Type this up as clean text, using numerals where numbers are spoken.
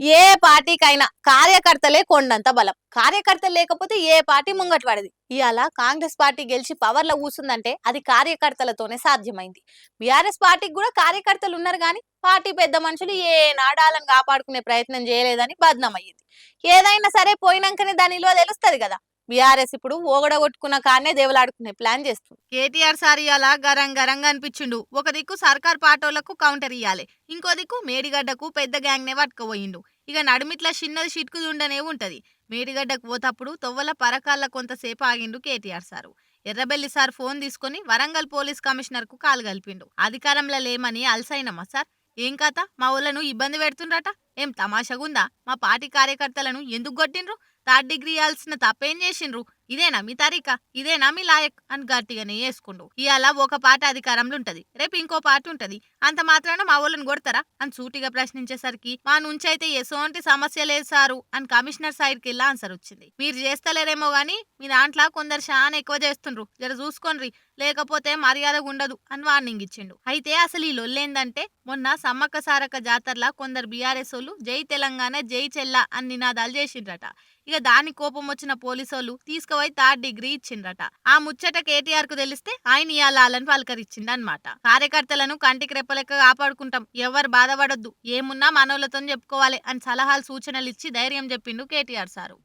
ఏ పార్టీకైనా కార్యకర్తలే కొండంత బలం. కార్యకర్తలు లేకపోతే ఏ పార్టీ ముంగట పడది. ఇయాల కాంగ్రెస్ పార్టీ గెలిచి పవర్‌లో కూసుందంటే అది కార్యకర్తలతోనే సాధ్యమైంది. బీఆర్ఎస్ పార్టీకి కూడా కార్యకర్తలు ఉన్నారు గానీ, పార్టీ పెద్ద మనుషులు ఏనాడు ఆళ్ళని కాపాడుకునే ప్రయత్నం చేయలేదని బద్నామయ్యింది. ఏదైనా సరే పోయినంకనే దాని విలువ తెలుస్తది కదా! బీఆర్ఎస్ ఇప్పుడు ఓగడగొట్టుకున్న కాడనే దేవులాడుకునే ప్లాన్ చేస్తుంది. కేటీఆర్ సార్ ఇయాల గరంగరంగా అనిపించిండు. ఒక దిక్కు సర్కార్ పాటోళ్లకు కౌంటర్ ఇయ్యాలి, ఇంకో దిక్కు మేడిగడ్డకు పెద్ద గ్యాంగ్ నే పట్టుకుపోయిండు. ఇక నడుమిట్ల చిన్నది చిట్కుదుండనే ఉంటది. మేడిగడ్డకు పోతప్పుడు తొవ్వల పరకాల కొంతసేపు ఆగిండు KTR sir. Errabelli sir phone తీసుకొని వరంగల్ పోలీస్ కమిషనర్ కు కాలు కలిపిండు. అధికారంలో లేమని అలసైనమా సార్? ఏం కథ? మా ఊళ్ళను ఇబ్బంది పెడుతుండ్రట? ఏం తమాషగుందా? మా పార్టీ కార్యకర్తలను ఎందుకు కొట్టిండ్రు? థర్డ్ డిగ్రీ ఇయాల్సిన తప్పేం చేసిండ్రు? ఇదేనా మీ తరీకా? ఇదేనా మీ లాయక్ అని గట్టిగానే వేసుకుండు. ఇవాళ ఒక పార్టీ అధికారంలో ఉంటది, రేపు ఇంకో పార్టీ ఉంటది. అంత మాత్రాన మా వాళ్ళని కొడతారా అని సూటిగా ప్రశ్నించేసరికి మా నుంచి అయితే ఎసోంటి సమస్య లేదు సారు అని కమిషనర్ సైడ్కి వెళ్ళి ఆన్సర్ వచ్చింది. మీరు చేస్తలేరేమో గానీ మీ దాంట్లో కొందరు చాలా ఎక్కువ చేస్తుండ్రు, జర చూసుకోండి, లేకపోతే మర్యాద ఉండదు అని వార్నింగ్ ఇచ్చిండు. అయితే అసలు ఈ లొల్లేందంటే మొన్న సమ్మక్క సారక్క జాతరలా కొందరు బీఆర్ఎస్ వాళ్ళు జై తెలంగాణ జై చెల్ల అని నినాదాలు చేసిండ్రట. ఇక దాని కోపం వచ్చిన పోలీసోళ్ళు తీసుకుపోయి థర్డ్ డిగ్రీ ఇచ్చిండ్రట. ఆ ముచ్చట కేటీఆర్ కు తెలిస్తే ఆయన ఇయాలని పలకరించిండనమాట. కార్యకర్తలను కంటికి రెప్పలెక్క కాపాడుకుంటాం, ఎవరు బాధపడొద్దు, ఏమున్నా మనోళ్ళతో చెప్పుకోవాలి అని సలహాలు సూచనలు ఇచ్చి ధైర్యం చెప్పిండు కేటీఆర్ సారు.